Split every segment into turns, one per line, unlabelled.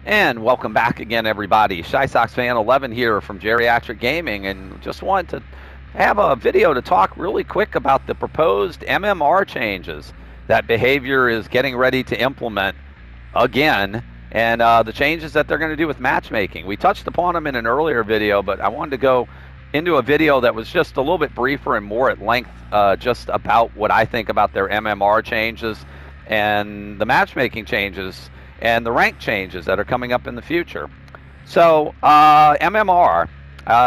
And welcome back again, everybody. Shy Sox Fan 11 here from Geriatric Gaming, and just wanted to have a video to talk really quick about the proposed MMR changes that Behavior is getting ready to implement again, and the changes that they're going to do with matchmaking. We touched upon them in an earlier video, but I wanted to go into a video that was just a little bit briefer and more at length, just about what I think about their MMR changes and the matchmaking changes and the rank changes that are coming up in the future. So MMR,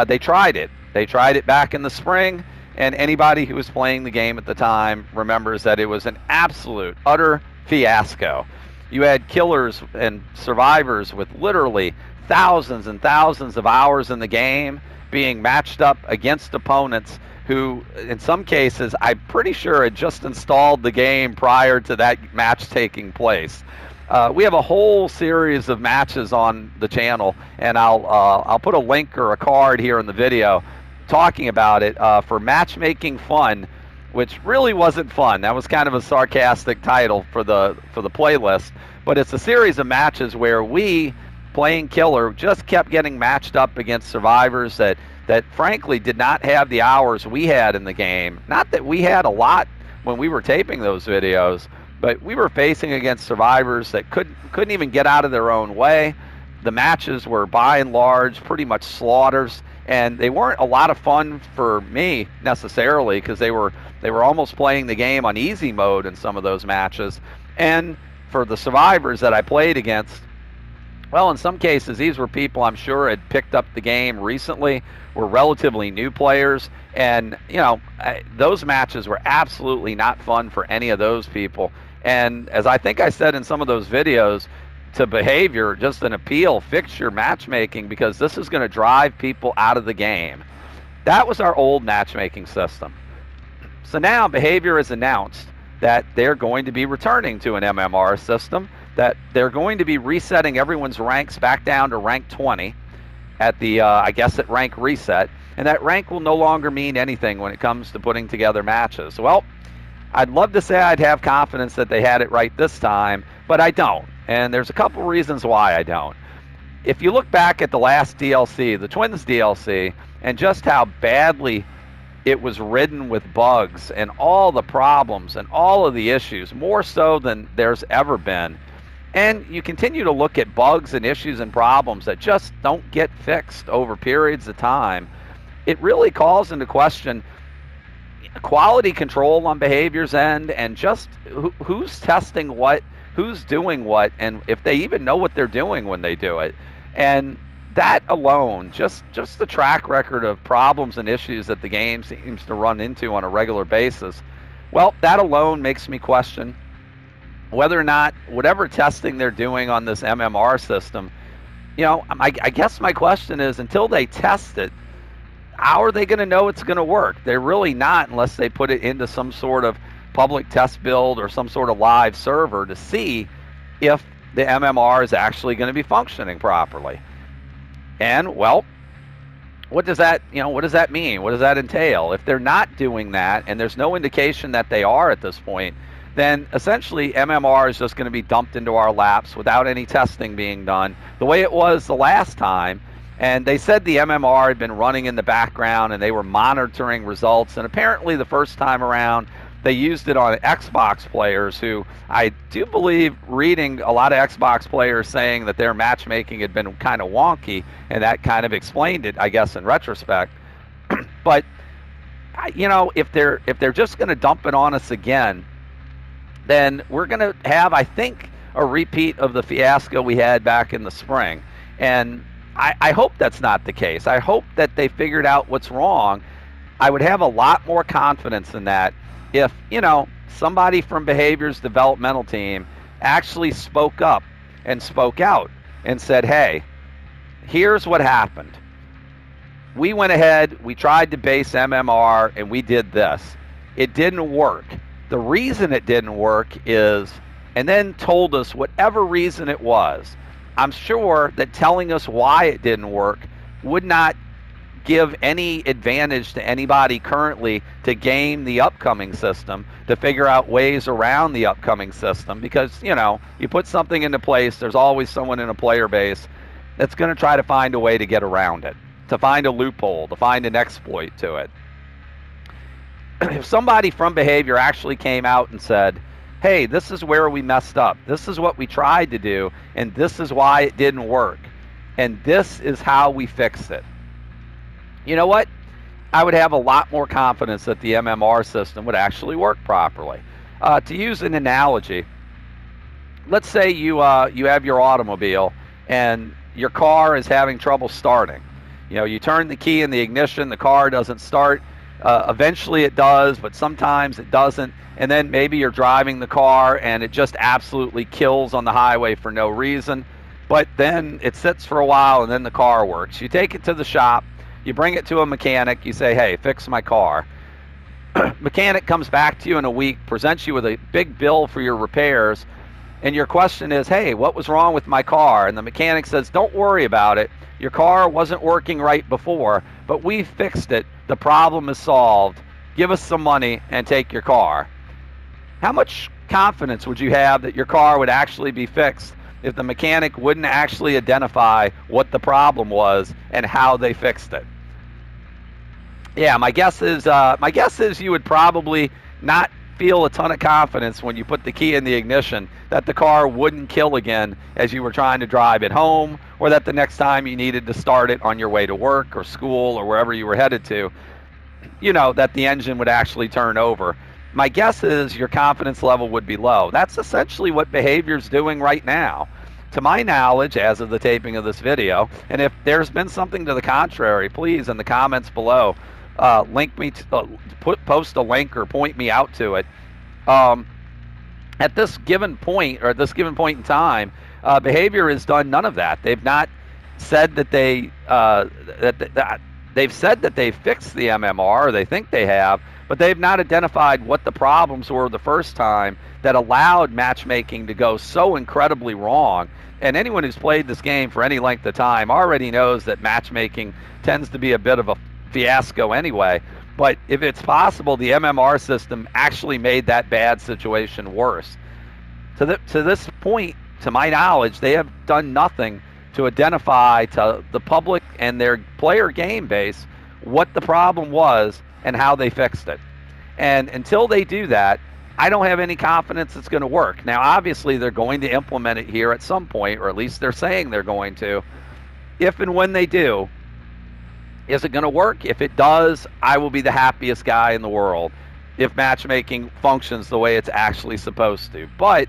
they tried it. They tried it back in the spring, and anybody who was playing the game at the time remembers that it was an absolute, utter fiasco. You had killers and survivors with literally thousands and thousands of hours in the game being matched up against opponents who, in some cases, I'm pretty sure had just installed the game prior to that match taking place. We have a whole series of matches on the channel, and I'll put a link or a card here in the video talking about it for matchmaking fun, which really wasn't fun. That was kind of a sarcastic title for the playlist, but it's a series of matches where we, playing killer, just kept getting matched up against survivors that frankly did not have the hours we had in the game. Not that we had a lot when we were taping those videos, but we were facing against survivors that couldn't even get out of their own way. The matches were by and large pretty much slaughters, and they weren't a lot of fun for me necessarily, because they were almost playing the game on easy mode in some of those matches. And for the survivors that I played against, well, in some cases these were people I'm sure had picked up the game recently, were relatively new players, and those matches were absolutely not fun for any of those people. And as I think I said in some of those videos, to Behavior, just an appeal, fix your matchmaking, because this is going to drive people out of the game. That was our old matchmaking system. So now Behavior has announced that they're going to be returning to an MMR system, that they're going to be resetting everyone's ranks back down to rank 20 at the, I guess, at rank reset, and that rank will no longer mean anything when it comes to putting together matches. Well, I'd love to say I'd have confidence that they had it right this time, but I don't. And there's a couple reasons why I don't. If you look back at the last DLC, the Twins DLC, and just how badly it was ridden with bugs and all the problems and all of the issues, more so than there's ever been, and you continue to look at bugs and issues and problems that just don't get fixed over periods of time, it really calls into question quality control on Behavior's end, and just who's testing what, who's doing what, and if they even know what they're doing when they do it. And that alone, just the track record of problems and issues that the game seems to run into on a regular basis, well, that alone makes me question whether or not whatever testing they're doing on this MMR system, I guess my question is, until they test it, how are they going to know it's going to work? They're really not, unless they put it into some sort of public test build or some sort of live server to see if the MMR is actually going to be functioning properly. And, well, what does that mean? What does that entail? If they're not doing that, and there's no indication that they are at this point, then essentially MMR is just going to be dumped into our laps without any testing being done, the way it was the last time. And they said the MMR had been running in the background and they were monitoring results. And apparently the first time around, they used it on Xbox players, who I do believe, reading a lot of Xbox players saying that their matchmaking had been kind of wonky, and that kind of explained it, I guess, in retrospect. But, if they're just going to dump it on us again, then we're going to have, I think, a repeat of the fiasco we had back in the spring. And I hope that's not the case. I hope that they figured out what's wrong. I would have a lot more confidence in that if, somebody from Behavior's developmental team actually spoke up and spoke out and said, hey, here's what happened. We went ahead, we tried to base MMR, and we did this. It didn't work. The reason it didn't work is, and then told us whatever reason it was. I'm sure that telling us why it didn't work would not give any advantage to anybody currently to game the upcoming system, to figure out ways around the upcoming system, because, you know, you put something into place, there's always someone in a player base that's going to try to find a way to get around it, to find a loophole, to find an exploit to it. If somebody from behavior actually came out and said, hey, this is where we messed up, this is what we tried to do, and this is why it didn't work, and this is how we fixed it, you know what? I would have a lot more confidence that the MMR system would actually work properly. To use an analogy, let's say you have your automobile and your car is having trouble starting. You know, you turn the key in the ignition, the car doesn't start. Eventually it does, but sometimes it doesn't. And then maybe you're driving the car and it just absolutely kills on the highway for no reason. But then it sits for a while and then the car works. You take it to the shop, you bring it to a mechanic, you say, hey, fix my car. Mechanic comes back to you in a week, presents you with a big bill for your repairs, and your question is, hey, what was wrong with my car? And the mechanic says, don't worry about it. Your car wasn't working right before, but we fixed it. The problem is solved. Give us some money and take your car. How much confidence would you have that your car would actually be fixed if the mechanic wouldn't actually identify what the problem was and how they fixed it? Yeah, my guess is you would probably not feel a ton of confidence when you put the key in the ignition that the car wouldn't kill again as you were trying to drive it home, or that the next time you needed to start it on your way to work or school or wherever you were headed to, you know, that the engine would actually turn over. My guess is your confidence level would be low. That's essentially what behavior's doing right now. To my knowledge, as of the taping of this video, and if there's been something to the contrary, please, in the comments below, link me to, post a link or point me out to it. At this given point, or at this given point in time, behavior has done none of that. They've not said that they've said that they fixed the MMR, or they think they have, but they've not identified what the problems were the first time that allowed matchmaking to go so incredibly wrong. And anyone who's played this game for any length of time already knows that matchmaking tends to be a bit of a fiasco anyway. But if it's possible, the MMR system actually made that bad situation worse. To this point, to my knowledge, they have done nothing to identify to the public and their player game base what the problem was and how they fixed it. And until they do that, I don't have any confidence it's going to work. Now, obviously, they're going to implement it here at some point, or at least they're saying they're going to. If and when they do, is it going to work? If it does, I will be the happiest guy in the world if matchmaking functions the way it's actually supposed to. But,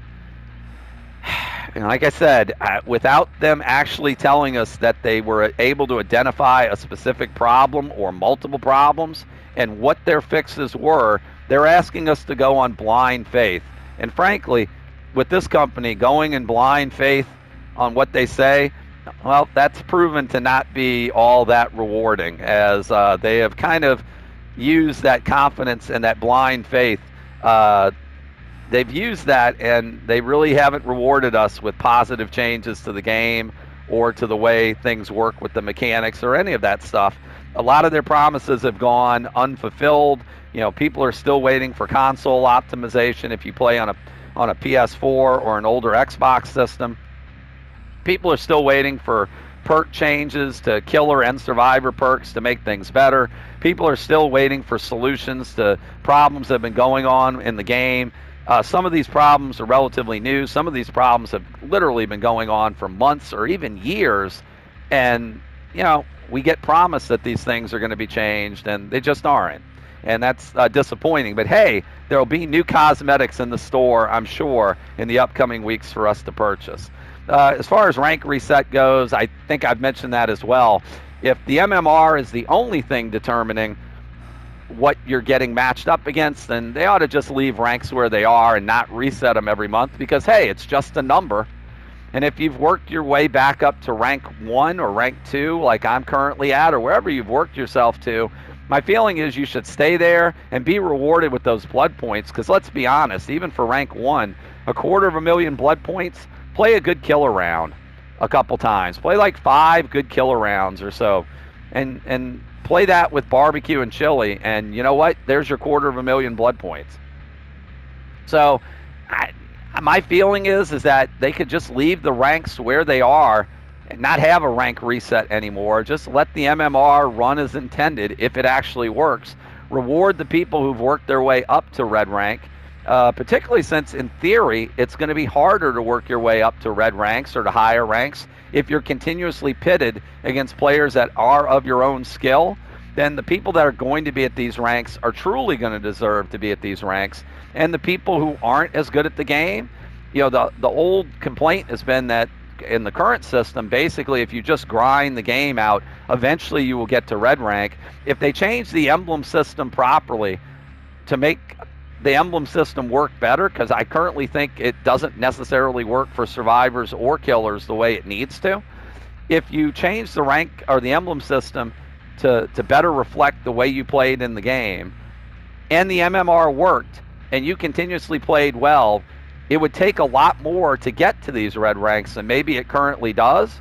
you know, like I said, without them actually telling us that they were able to identify a specific problem or multiple problems and what their fixes were, they're asking us to go on blind faith. And frankly, with this company going in blind faith on what they say, well, that's proven to not be all that rewarding, as they have kind of used that confidence and that blind faith. They've used that, and they really haven't rewarded us with positive changes to the game or to the way things work with the mechanics or any of that stuff. A lot of their promises have gone unfulfilled. You know, people are still waiting for console optimization if you play on a PS4 or an older Xbox system. People are still waiting for perk changes to killer and survivor perks to make things better. People are still waiting for solutions to problems that have been going on in the game. Some of these problems are relatively new. Some of these problems have literally been going on for months or even years. And, you know, we get promised that these things are going to be changed, and they just aren't. And that's disappointing. But hey, there will be new cosmetics in the store, I'm sure, in the upcoming weeks for us to purchase. As far as rank reset goes, I think I've mentioned that as well. If the MMR is the only thing determining what you're getting matched up against, then they ought to just leave ranks where they are and not reset them every month, because, hey, it's just a number. And if you've worked your way back up to rank 1 or rank 2, like I'm currently at, or wherever you've worked yourself to, my feeling is you should stay there and be rewarded with those blood points, because let's be honest, even for rank 1, 250,000 blood points, play a good killer round a couple times. Play like 5 good killer rounds or so, and play that with barbecue and chili, and you know what? There's your 250,000 blood points. So my feeling is that they could just leave the ranks where they are and not have a rank reset anymore. Just let the MMR run as intended if it actually works. Reward the people who've worked their way up to red rank, particularly since in theory it's going to be harder to work your way up to red ranks or to higher ranks if you're continuously pitted against players that are of your own skill. Then the people that are going to be at these ranks are truly going to deserve to be at these ranks. And the people who aren't as good at the game, you know, the old complaint has been that in the current system, basically if you just grind the game out, eventually you will get to red rank. If they change the emblem system properly to make the emblem system work better, because I currently think it doesn't necessarily work for survivors or killers the way it needs to. If you change the rank or the emblem system to better reflect the way you played in the game, and the MMR worked, and you continuously played well, it would take a lot more to get to these red ranks than maybe it currently does.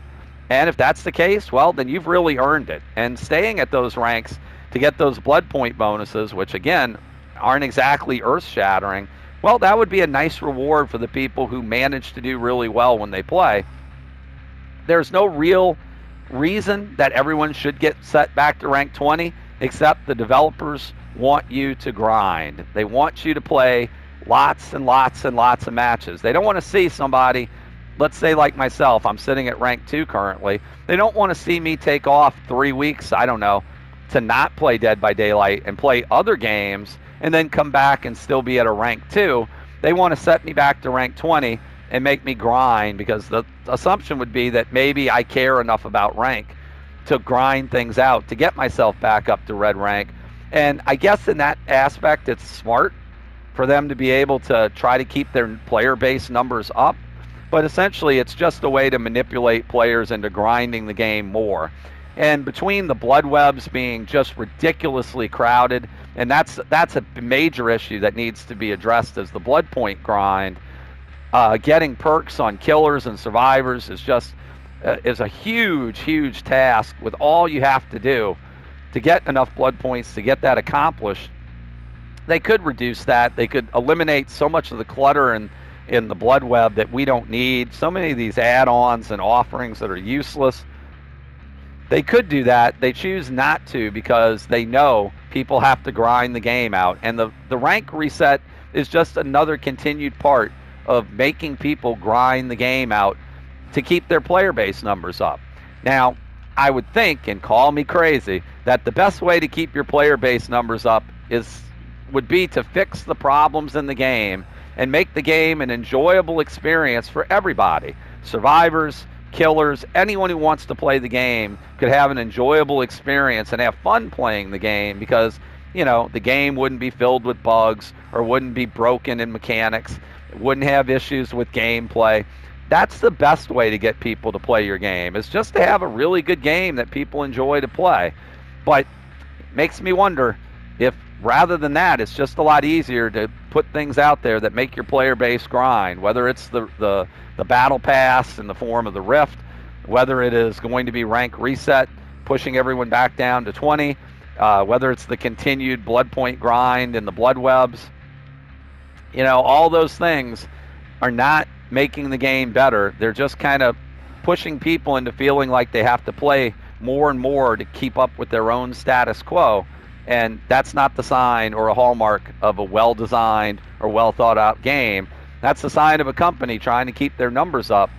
And if that's the case, well, then you've really earned it. And staying at those ranks to get those blood point bonuses, which again aren't exactly earth-shattering, well, that would be a nice reward for the people who manage to do really well when they play. There's no real reason that everyone should get set back to rank 20, except the developers want you to grind. They want you to play lots and lots and lots of matches. They don't want to see somebody, let's say like myself, I'm sitting at rank 2 currently. They don't want to see me take off 3 weeks, I don't know, to not play Dead by Daylight and play other games and then come back and still be at a rank 2. They want to set me back to rank 20 and make me grind, because the assumption would be that maybe I care enough about rank to grind things out to get myself back up to red rank. And I guess in that aspect it's smart for them to be able to try to keep their player base numbers up, but essentially it's just a way to manipulate players into grinding the game more. And between the blood webs being just ridiculously crowded, and that's a major issue that needs to be addressed, as the blood point grind, getting perks on killers and survivors is just is a huge task, with all you have to do to get enough blood points to get that accomplished. They could reduce that. They could eliminate so much of the clutter in the blood web that we don't need, so many of these add-ons and offerings that are useless. They could do that. They choose not to because they know people have to grind the game out, and the rank reset is just another continued part of making people grind the game out to keep their player base numbers up. Now, I would think, and call me crazy, that the best way to keep your player base numbers up would be to fix the problems in the game and make the game an enjoyable experience for everybody. Survivors, killers, anyone who wants to play the game could have an enjoyable experience and have fun playing the game, because, you know, the game wouldn't be filled with bugs or wouldn't be broken in mechanics, wouldn't have issues with gameplay. That's the best way to get people to play your game, is just to have a really good game that people enjoy to play. But it makes me wonder if rather than that, it's just a lot easier to put things out there that make your player base grind, whether it's the battle pass in the form of the Rift, whether it is going to be rank reset, pushing everyone back down to 20, whether it's the continued blood point grind and the blood webs. You know, all those things are not making the game better. They're just kind of pushing people into feeling like they have to play more and more to keep up with their own status quo. And that's not the sign or a hallmark of a well-designed or well-thought-out game. That's the sign of a company trying to keep their numbers up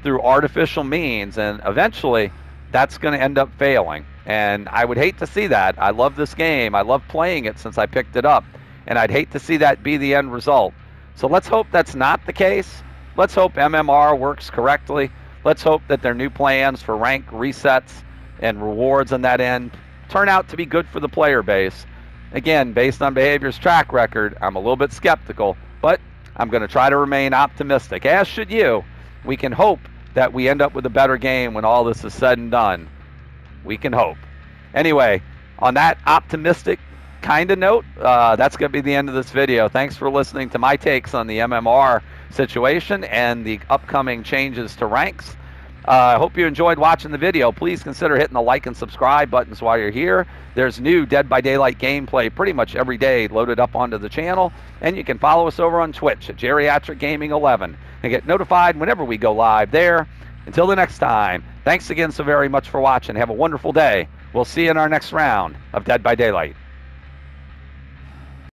through artificial means, and eventually that's going to end up failing. And I would hate to see that. I love this game. I love playing it since I picked it up, and I'd hate to see that be the end result. So let's hope that's not the case. Let's hope MMR works correctly. Let's hope that their new plans for rank resets and rewards on that end turn out to be good for the player base. Again, based on Behavior's track record, I'm a little bit skeptical, but I'm going to try to remain optimistic, as should you. We can hope that we end up with a better game when all this is said and done. We can hope. Anyway, on that optimistic kind of note, that's going to be the end of this video. Thanks for listening to my takes on the MMR situation and the upcoming changes to ranks. I hope you enjoyed watching the video. Please consider hitting the like and subscribe buttons while you're here. There's new Dead by Daylight gameplay pretty much every day loaded up onto the channel. And you can follow us over on Twitch at Geriatric Gaming 11 and get notified whenever we go live there. Until the next time, thanks again so very much for watching. Have a wonderful day. We'll see you in our next round of Dead by Daylight.